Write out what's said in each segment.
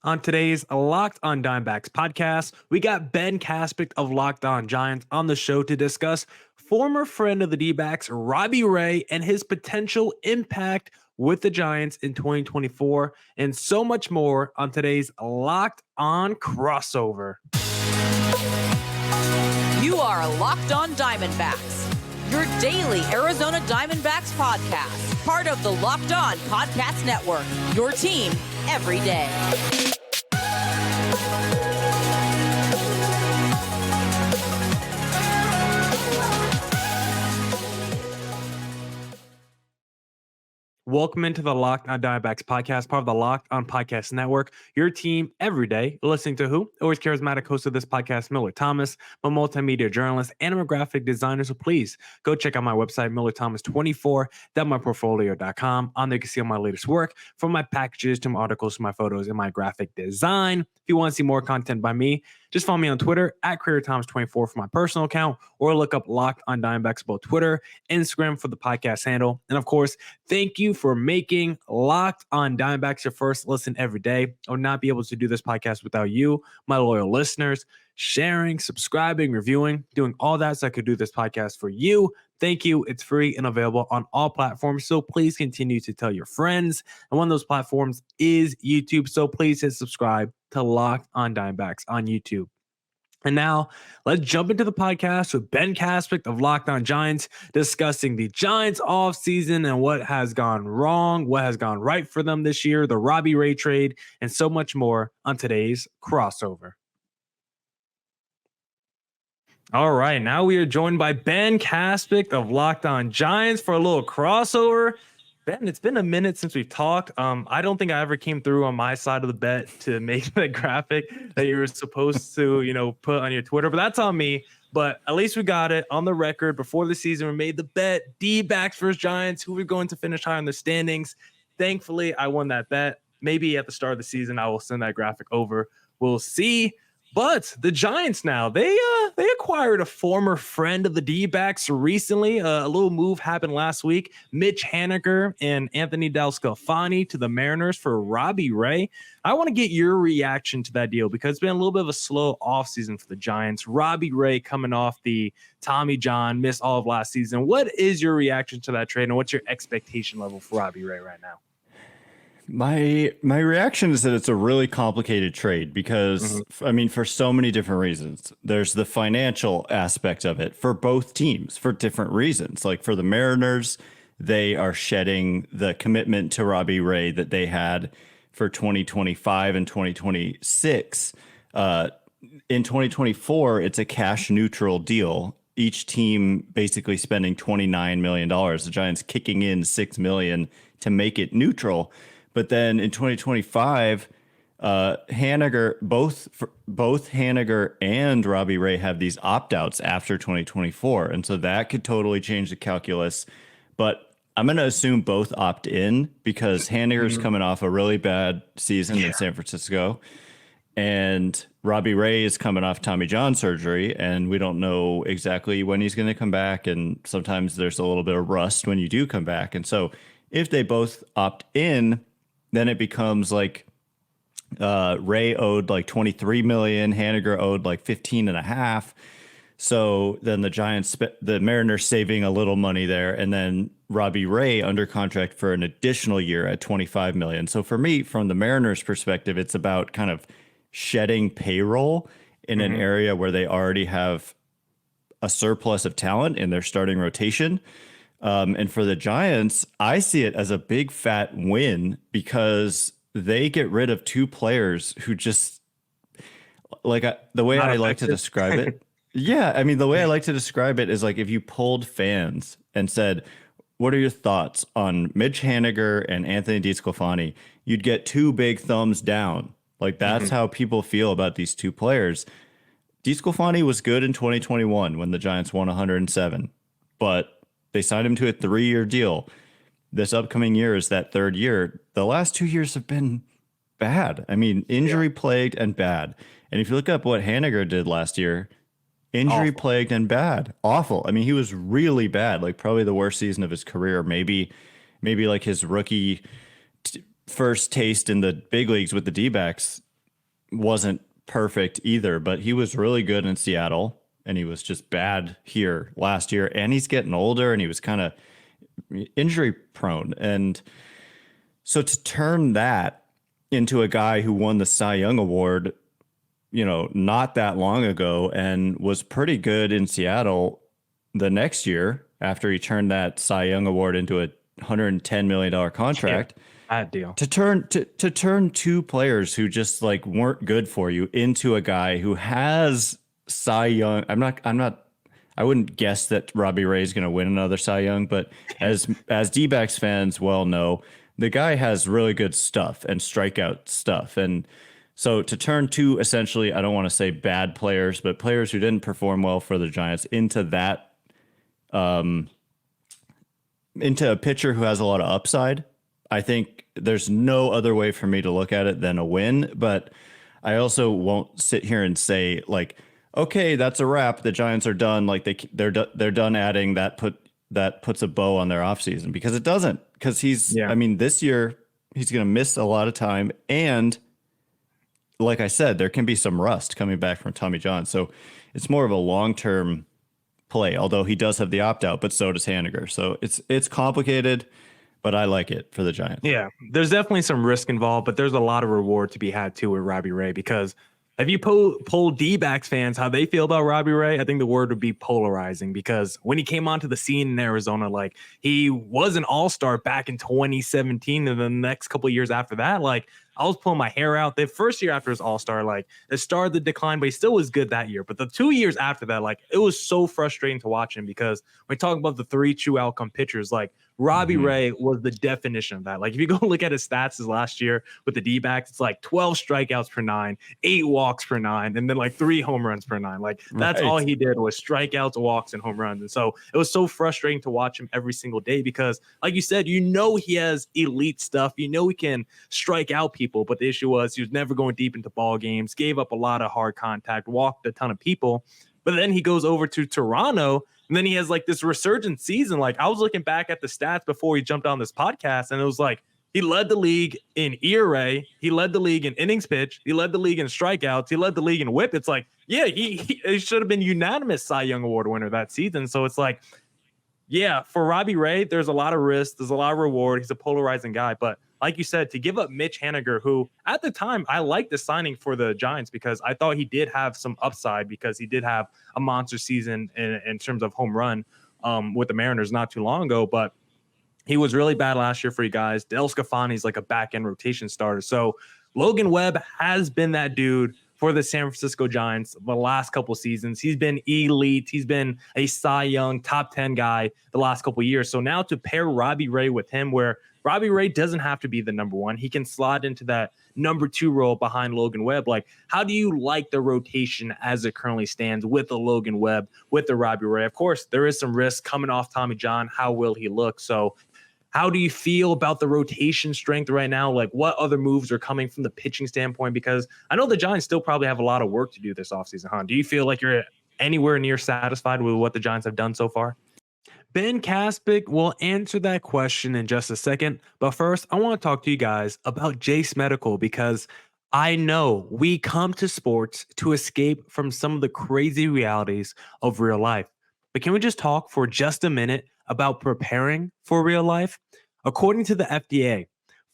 On today's Locked On Diamondbacks podcast, we got Ben Caspick of Locked On Giants on the show to discuss former friend of the D-backs, Robbie Ray, and his potential impact with the Giants in 2024, and so much more on today's Locked On crossover. You are Locked On Diamondbacks, your daily Arizona Diamondbacks podcast, part of the Locked On Podcast Network, your team every day. Welcome into the Locked On Diamondbacks podcast, part of the Locked On Podcast Network, your team every day. Listening to who? Always charismatic host of this podcast, Miller Thomas, a multimedia journalist and a graphic designer. So please go check out my website, millerthomas24.myportfolio.com. On there you can see all my latest work, from my packages to my articles to my photos and my graphic design. If you want to see more content by me, just follow me on Twitter at CreatorThomas24 for my personal account, or look up Locked On Diamondbacks, both Twitter, Instagram for the podcast handle. And of course, thank you for making Locked On Diamondbacks your first listen every day. I would not be able to do this podcast without you, my loyal listeners, sharing, subscribing, reviewing, doing all that so I could do this podcast for you. Thank you. It's free and available on all platforms. So please continue to tell your friends. And one of those platforms is YouTube. So please hit subscribe to Locked On Diamondbacks on YouTube. And now let's jump into the podcast with Ben Caspick of Locked On Giants, discussing the Giants offseason and what has gone wrong, what has gone right for them this year, the Robbie Ray trade, and so much more on today's crossover. All right, now we are joined by Ben Caspick of Locked On Giants for a little crossover. Ben, it's been a minute since we've talked. I don't think I ever came through on my side of the bet to make the graphic that you were supposed to, put on your Twitter, but that's on me. But at least we got it on the record before the season. We made the bet, D-backs versus Giants, who we're going to finish high on the standings. Thankfully, I won that bet. Maybe at the start of the season, I will send that graphic over. We'll see. But the Giants now, they acquired a former friend of the D-backs recently. A little move happened last week. Mitch Haniger and Anthony DeSclafani to the Mariners for Robbie Ray. I want to get your reaction to that deal because it's been a little bit of a slow offseason for the Giants. Robbie Ray coming off the Tommy John, missed all of last season. What is your reaction to that trade, and what's your expectation level for Robbie Ray right now? My reaction is that it's a really complicated trade because, for so many different reasons. There's the financial aspect of it for both teams for different reasons. Like for the Mariners, they are shedding the commitment to Robbie Ray that they had for 2025 and 2026. In 2024, it's a cash neutral deal. Each team basically spending $29 million. The Giants kicking in $6 million to make it neutral. But then in 2025, Haniger, both Haniger and Robbie Ray have these opt-outs after 2024. And so that could totally change the calculus. But I'm going to assume both opt in because Haniger's coming off a really bad season in San Francisco. And Robbie Ray is coming off Tommy John surgery, and we don't know exactly when he's going to come back. And sometimes there's a little bit of rust when you do come back. And so if they both opt in, then it becomes like Ray owed like 23 million, Haniger owed like 15.5. So then the Mariners saving a little money there, and then Robbie Ray under contract for an additional year at 25 million. So for me, from the Mariners perspective, it's about kind of shedding payroll in an area where they already have a surplus of talent in their starting rotation. And for the Giants, I see it as a big fat win because they get rid of two players who just the way I like to describe it. Yeah, the way I like to describe it is like if you polled fans and said, what are your thoughts on Mitch Haniger and Anthony DeSclafani? You'd get two big thumbs down. Like that's how people feel about these two players. DeSclafani was good in 2021 when the Giants won 107, but they signed him to a 3-year deal. This upcoming year is that third year. The last 2 years have been bad. Injury plagued and bad. And if you look up what Haniger did last year, injury plagued and bad. Awful. He was really bad, like probably the worst season of his career. Maybe like his rookie first taste in the big leagues with the D-backs wasn't perfect either, but he was really good in Seattle and he was just bad here last year. And he's getting older and he was kind of injury prone. And so to turn that into a guy who won the Cy Young Award, not that long ago and was pretty good in Seattle the next year after he turned that Cy Young Award into a $110 million contract. Yeah, bad deal. To turn two players who just like weren't good for you into a guy who has Cy Young. I wouldn't guess that Robbie Ray is going to win another Cy Young, but as D-backs fans well know, the guy has really good stuff and strikeout stuff. And so to turn two, essentially, I don't want to say bad players, but players who didn't perform well for the Giants into that, into a pitcher who has a lot of upside, I think there's no other way for me to look at it than a win. But I also won't sit here and say like, okay, that's a wrap. The Giants are done. Like they're done adding that puts a bow on their offseason, because it doesn't. Because I mean, this year he's going to miss a lot of time, and like I said, there can be some rust coming back from Tommy John. So it's more of a long-term play, although he does have the opt-out, but so does Haniger. So it's complicated, but I like it for the Giants. Yeah, there's definitely some risk involved, but there's a lot of reward to be had too with Robbie Ray, because if you poll D-backs fans how they feel about Robbie Ray, I think the word would be polarizing, because when he came onto the scene in Arizona, like he was an all-star back in 2017, and the next couple of years after that, like I was pulling my hair out. The first year after his all-star, like it started the decline, but he still was good that year. But the 2 years after that, like it was so frustrating to watch him, because when we talk about the three true outcome pitchers, like Robbie Ray was the definition of that. Like if you go look at his stats his last year with the D-backs, it's like 12 strikeouts per 9, 8 walks per 9, and then like 3 home runs per 9. Like that's all he did was strikeouts, walks, and home runs. And so it was so frustrating to watch him every single day, because like you said, he has elite stuff. He can strike out people, but the issue was he was never going deep into ball games, gave up a lot of hard contact, walked a ton of people. But then he goes over to Toronto, and then he has like this resurgent season. Like I was looking back at the stats before he jumped on this podcast, and it was like he led the league in ERA, he led the league in innings pitched, he led the league in strikeouts, he led the league in WHIP. It's like, yeah, he should have been unanimous Cy Young Award winner that season. So it's like, yeah, for Robbie Ray, there's a lot of risk, there's a lot of reward. He's a polarizing guy, but like you said, to give up Mitch Haniger, who at the time I liked the signing for the Giants, because I thought he did have some upside, because he did have a monster season in terms of home run with the Mariners not too long ago. But he was really bad last year for you guys. Del Scafani's like a back end rotation starter. So Logan Webb has been that dude for the San Francisco Giants the last couple seasons. He's been elite. He's been a Cy Young top 10 guy the last couple years. So now to pair Robbie Ray with him, where Robbie Ray doesn't have to be the number one. He can slide into that number 2 role behind Logan Webb. Like, how do you like the rotation as it currently stands with the Logan Webb, with the Robbie Ray? Of course, there is some risk coming off Tommy John. How will he look? So how do you feel about the rotation strength right now? Like, what other moves are coming from the pitching standpoint? Because I know the Giants still probably have a lot of work to do this offseason, huh? Do you feel like you're anywhere near satisfied with what the Giants have done so far? Ben Caspick will answer that question in just a second. But first, I want to talk to you guys about Jace Medical, because I know we come to sports to escape from some of the crazy realities of real life. But can we just talk for just a minute about preparing for real life? According to the FDA,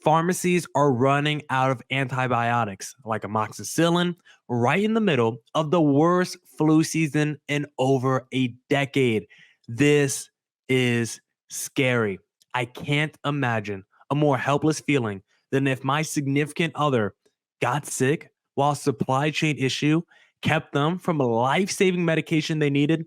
pharmacies are running out of antibiotics like amoxicillin right in the middle of the worst flu season in over a decade. This is scary. I can't imagine a more helpless feeling than if my significant other got sick while a supply chain issue kept them from a life-saving medication they needed.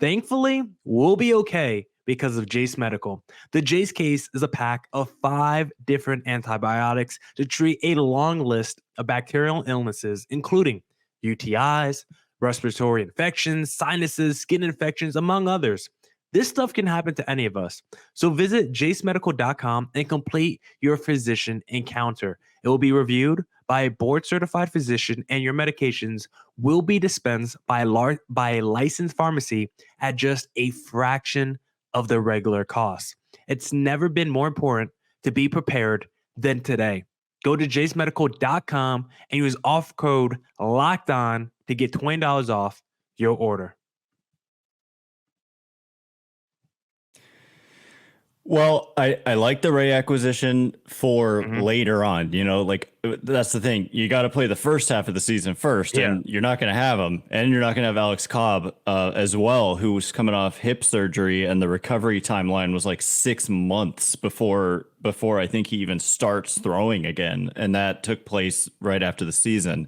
Thankfully, we'll be okay because of Jace Medical. The Jace case is a pack of 5 different antibiotics to treat a long list of bacterial illnesses, including UTIs, respiratory infections, sinuses, skin infections, among others. This stuff can happen to any of us. So visit jacemedical.com and complete your physician encounter. It will be reviewed by a board-certified physician, and your medications will be dispensed by a licensed pharmacy at just a fraction of the regular cost. It's never been more important to be prepared than today. Go to JaceMedical.com and use offer code Locked On to get $20 off your order. Well, I like the Ray acquisition for later on. Like that's the thing. You got to play the first half of the season first, and you're not going to have him, and you're not going to have Alex Cobb as well, who was coming off hip surgery, and the recovery timeline was like 6 months before I think he even starts throwing again, and that took place right after the season.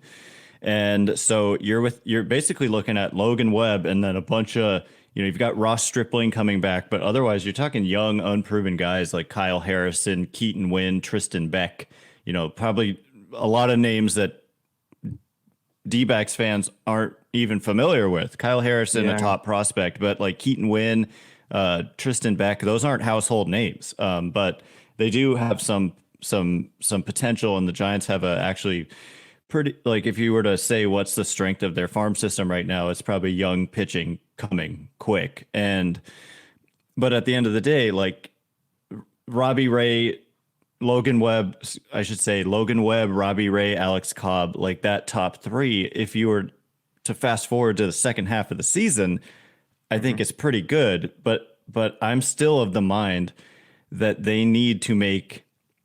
And so you're basically looking at Logan Webb and then a bunch of. You've got Ross Stripling coming back, but otherwise you're talking young, unproven guys like Kyle Harrison, Keaton Wynn, Tristan Beck, probably a lot of names that D-backs fans aren't even familiar with. Kyle Harrison, a top prospect, but like Keaton Wynn, Tristan Beck, those aren't household names. But they do have some potential, and the Giants have actually pretty, like, if you were to say what's the strength of their farm system right now, it's probably young pitching coming quick. But at the end of the day, like Robbie Ray, Logan Webb, Robbie Ray, Alex Cobb, like that top three, if you were to fast forward to the second half of the season, I think it's pretty good. But I'm still of the mind that they need to make,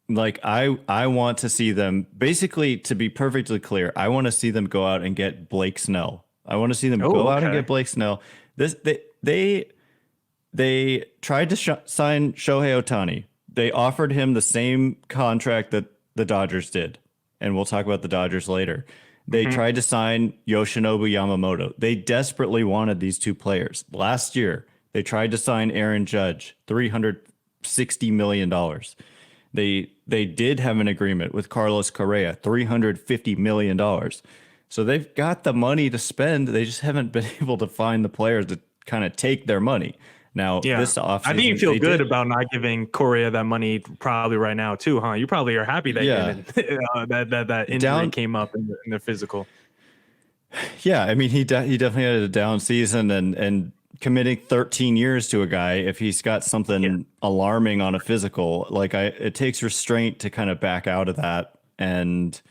like, I want to see them, basically, to be perfectly clear, I want to see them go out and get Blake Snell. I want to see them go out and get Blake Snell. They tried to sign Shohei Ohtani. They offered him the same contract that the Dodgers did, and we'll talk about the Dodgers later. They tried to sign Yoshinobu Yamamoto. They desperately wanted these two players. Last year, they tried to sign Aaron Judge, $360 million. They did have an agreement with Carlos Correa, $350 million. So they've got the money to spend. They just haven't been able to find the players to kind of take their money. Now, this offseason, I think you feel good about not giving Correa that money probably right now too, huh? You probably are happy that that injury came up in the physical. Yeah, I mean, he definitely had a down season, and committing 13 years to a guy, if he's got something alarming on a physical, like it takes restraint to kind of back out of that, and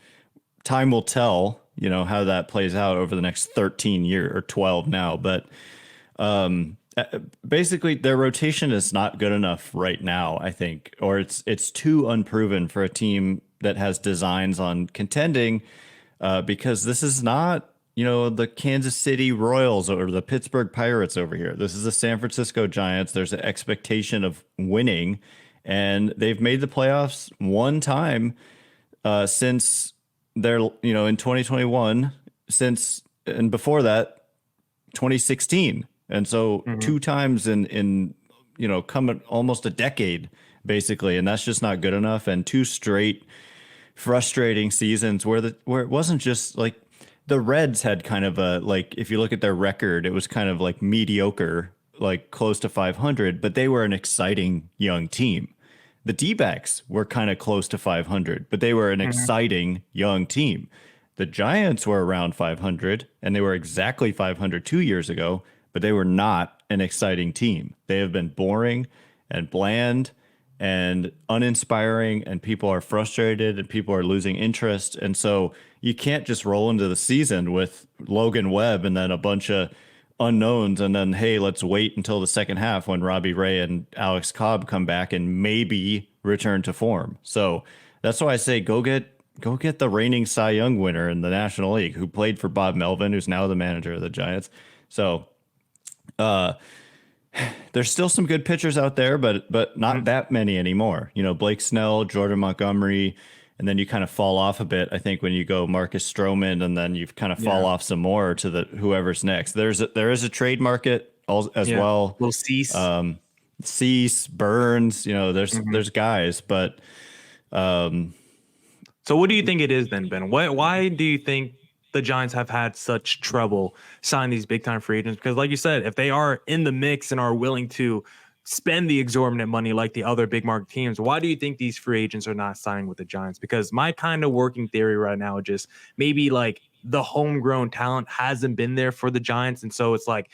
time will tell, how that plays out over the next 13 years or 12 now. But basically their rotation is not good enough right now, I think, or it's too unproven for a team that has designs on contending, because this is not, the Kansas City Royals or the Pittsburgh Pirates over here. This is the San Francisco Giants. There's an expectation of winning, and they've made the playoffs one time since they're, in 2021, and before that, 2016. And so two times in coming almost a decade, basically, and that's just not good enough. And two straight frustrating seasons where it wasn't just like, the Reds had kind of a, like, if you look at their record, it was kind of like mediocre, like close to 500, but they were an exciting young team. The D-backs were kind of close to 500, but they were an exciting young team. The Giants were around 500, and they were exactly 500 2 years ago, but they were not an exciting team. They have been boring and bland and uninspiring, and people are frustrated and people are losing interest. And so you can't just roll into the season with Logan Webb and then a bunch of unknowns, and then, hey, let's wait until the second half when Robbie Ray and Alex Cobb come back and maybe return to form. So that's why I say go get the reigning Cy Young winner in the National League, who played for Bob Melvin, who's now the manager of the Giants. So there's still some good pitchers out there, but not that many anymore. Blake Snell, Jordan Montgomery, and then you kind of fall off a bit, I think, when you go Marcus Stroman, and then you kind of fall off some more to the whoever's next. There is a trade market as well. Little Cease, Burns, there's guys, but so what do you think it is then, Ben? Why do you think the Giants have had such trouble signing these big time free agents? Because like you said, if they are in the mix and are willing to spend the exorbitant money like the other big market teams, why do you think these free agents are not signing with the Giants? Because my kind of working theory right now is just maybe like the homegrown talent hasn't been there for the Giants. And so it's like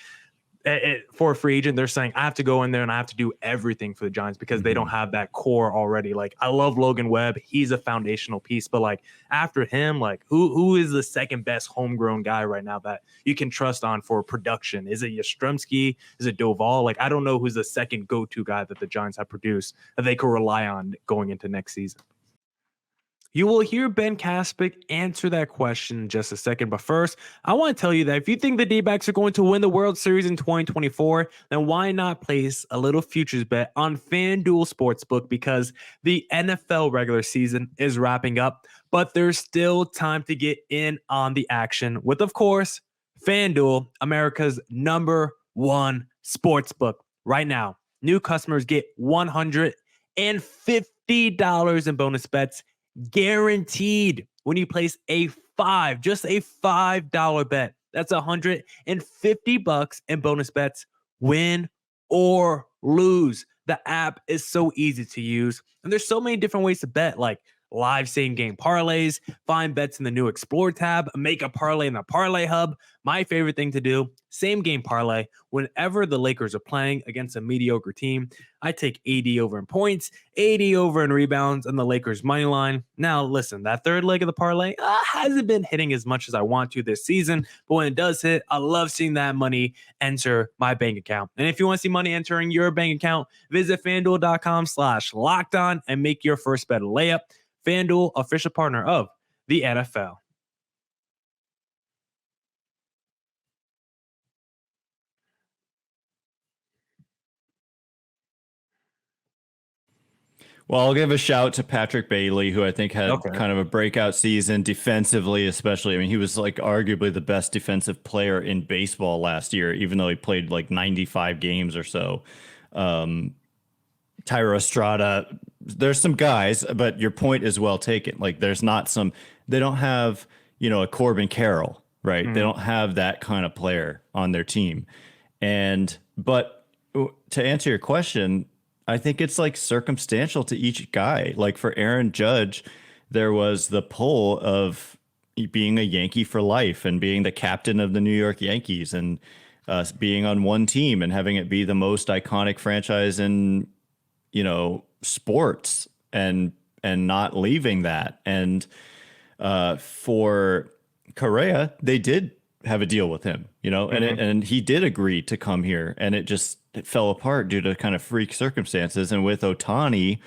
for a free agent, they're saying I have to go in there and I have to do everything for the Giants because they don't have that core already. Like, I love Logan Webb. He's a foundational piece, but like after him, like who is the second best homegrown guy right now that you can trust on for production? Is it Yastrzemski? Is it Doval? Like, I don't know who's the second go-to guy that the Giants have produced that they could rely on going into next season. You will hear Ben Caspick answer that question in just a second. But first, I want to tell you that if you think the D-backs are going to win the World Series in 2024, then why not place a little futures bet on FanDuel Sportsbook, because the NFL regular season is wrapping up, but there's still time to get in on the action with, of course, FanDuel, America's #1 sportsbook. Right now, new customers get $150 in bonus bets guaranteed when you place just a $5 bet. That's $150 in bonus bets, win or lose. The app is so easy to use, and there's so many different ways to bet, like live same game parlays, find bets in the new Explore tab, make a parlay in the Parlay Hub. My favorite thing to do, same game parlay. Whenever the Lakers are playing against a mediocre team, I take AD over in points, AD over in rebounds, and the Lakers money line. Now, listen, that third leg of the parlay hasn't been hitting as much as I want to this season, but when it does hit, I love seeing that money enter my bank account. And if you want to see money entering your bank account, visit FanDuel.com/lockedon and make your first bet a layup. FanDuel, official partner of the NFL. Well, I'll give a shout to Patrick Bailey, who I think had kind of a breakout season defensively, especially. I mean, he was like arguably the best defensive player in baseball last year, even though he played like 95 games or so. Tyro Estrada, there's some guys, but your point is well taken. Like, there's not they don't have, a Corbin Carroll, right? They don't have that kind of player on their team. But to answer your question, I think it's like circumstantial to each guy. Like for Aaron Judge, there was the pull of being a Yankee for life and being the captain of the New York Yankees and being on one team and having it be the most iconic franchise in sports and not leaving that. And for Correa, they did have a deal with him, and he did agree to come here, and it fell apart due to kind of freak circumstances. And with Ohtani,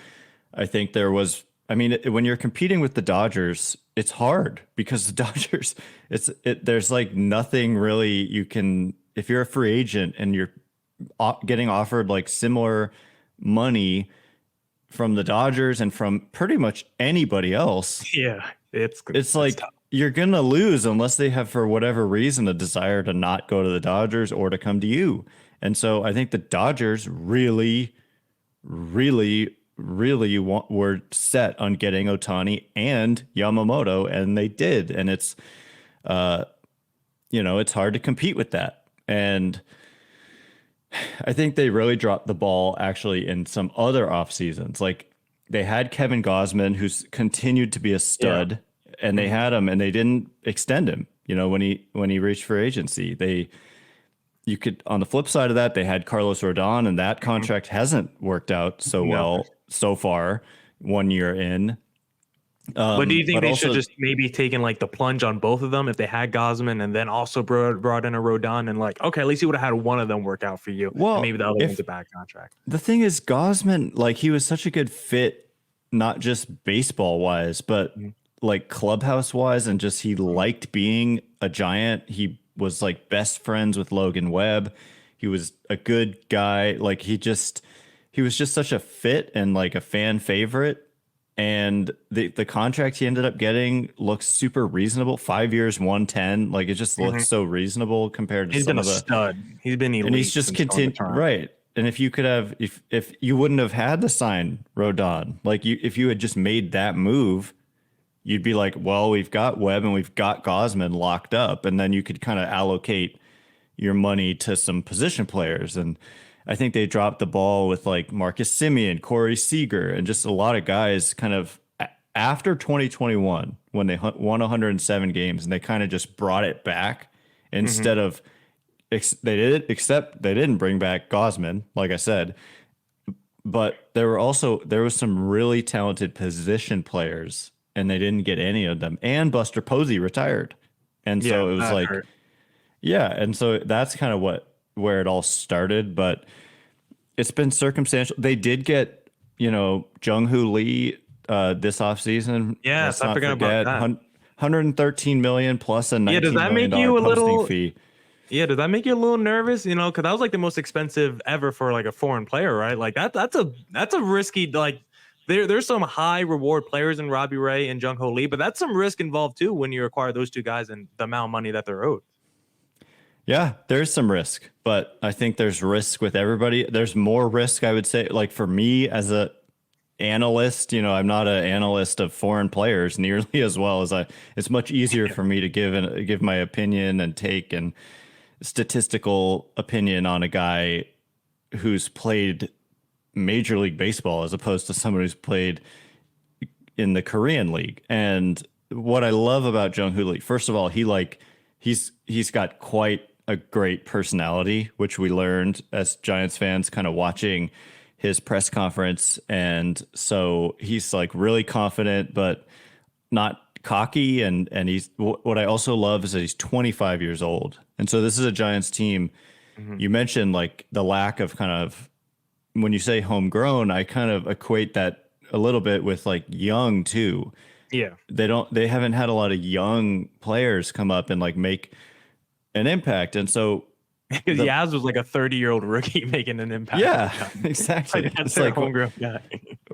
I think when you're competing with the Dodgers, it's hard because the Dodgers, there's like nothing really you can, if you're a free agent and you're getting offered like similar money from the Dodgers and from pretty much anybody else. Yeah, it's like tough. You're gonna lose unless they have, for whatever reason, a desire to not go to the Dodgers or to come to you. And so I think the Dodgers really, really, really were set on getting Ohtani and Yamamoto, and they did. And it's it's hard to compete with that. And I think they really dropped the ball actually in some other off seasons. Like they had Kevin Gausman, who's continued to be a stud, and they had him and they didn't extend him, when he reached free agency. You could, on the flip side of that, they had Carlos Rodon, and that contract hasn't worked out so well so far, 1 year in. But do you think they should just maybe taken like the plunge on both of them if they had Gausman and then also brought in a Rodon and like, okay, at least you would have had one of them work out for you. Well, and maybe the other one's a bad contract. The thing is, Gausman, like he was such a good fit, not just baseball wise, but like clubhouse wise, and just he liked being a Giant. He was like best friends with Logan Webb. He was a good guy. Like he was just such a fit and like a fan favorite. And the contract he ended up getting looks super reasonable. 5 years, 110. Like it just looks so reasonable compared to some of the stud. He's been elite, and he's just continued right. And if you could have, if you wouldn't have had to sign Rodon, like if you had just made that move, you'd be like, well, we've got Webb and we've got Gausman locked up, and then you could kind of allocate your money to some position players. And I think they dropped the ball with like Marcus Semien, Corey Seager, and just a lot of guys kind of after 2021 when they won 107 games, and they kind of just brought it back instead of They didn't bring back Gosman, like I said, but there was some really talented position players, and they didn't get any of them. And Buster Posey retired, and so it was like, hurt. yeah, and so that's kind of where it all started. But it's been circumstantial. They did get Jung-Hoo Lee this offseason. Yes, I forgot about that. 113 million plus a $19 does that million make you a posting little fee. Yeah, does that make you a little nervous? Because that was like the most expensive ever for like a foreign player, right? Like that's a risky, like there's some high reward players in Robbie Ray and Jung-Ho Lee, but that's some risk involved too when you acquire those two guys and the amount of money that they're owed. Yeah, there's some risk, but I think there's risk with everybody. There's more risk, I would say, like for me as a analyst, I'm not an analyst of foreign players nearly as well as it's much easier for me to give my opinion and take and statistical opinion on a guy who's played Major League Baseball as opposed to someone who's played in the Korean League. And what I love about Jung-Hoo Lee, first of all, he's got quite a great personality, which we learned as Giants fans kind of watching his press conference. And so he's like really confident, but not cocky. And he's, what I also love is that he's 25 years old. And so this is a Giants team. Mm-hmm. You mentioned like the lack of kind of, when you say homegrown, I kind of equate that a little bit with like young too. Yeah. They haven't had a lot of young players come up and like make an impact. And so Yaz was like a 30-year-old rookie making an impact. Yeah, exactly. Like, it's like homegrown guy.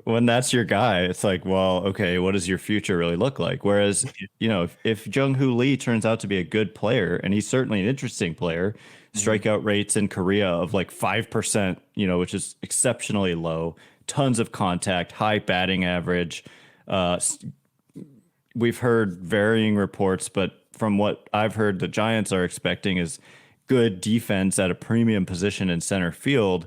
When that's your guy, it's like, well, okay, what does your future really look like? Whereas, if Jung-Hoo Lee turns out to be a good player, and he's certainly an interesting player, strikeout rates in Korea of like 5%, which is exceptionally low, tons of contact, high batting average. We've heard varying reports, but from what I've heard, the Giants are expecting is good defense at a premium position in center field.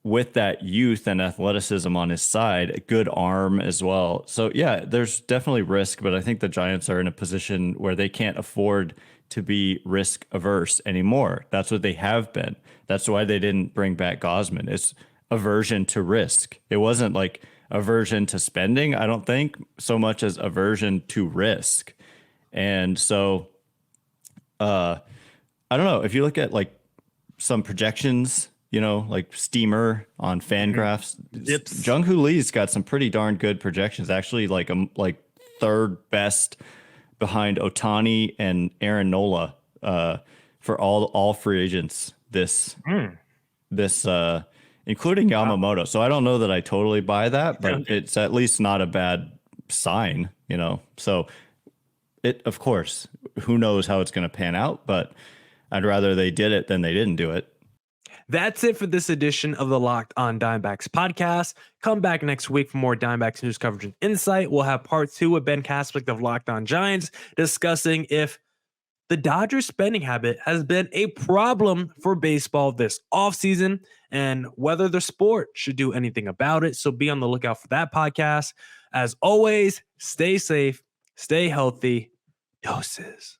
With that youth and athleticism on his side, a good arm as well. So yeah, there's definitely risk, but I think the Giants are in a position where they can't afford to be risk averse anymore. That's what they have been. That's why they didn't bring back Gosman. It's aversion to risk. It wasn't like aversion to spending, I don't think, so much as aversion to risk. And so I don't know, if you look at like some projections, like Steamer on Fangraphs, Jung-Hoo Lee's got some pretty darn good projections, actually like third best behind Ohtani and Aaron Nola for all free agents this including Yamamoto. Wow. So I don't know that I totally buy that, but it's at least not a bad sign, So of course, who knows how it's going to pan out, but I'd rather they did it than they didn't do it. That's it for this edition of the Locked On Diamondbacks podcast. Come back next week for more Diamondbacks news coverage and insight. We'll have part 2 with Ben Kaspick of Locked On Giants discussing if the Dodgers spending habit has been a problem for baseball this offseason and whether the sport should do anything about it. So be on the lookout for that podcast. As always, stay safe, stay healthy. Doses.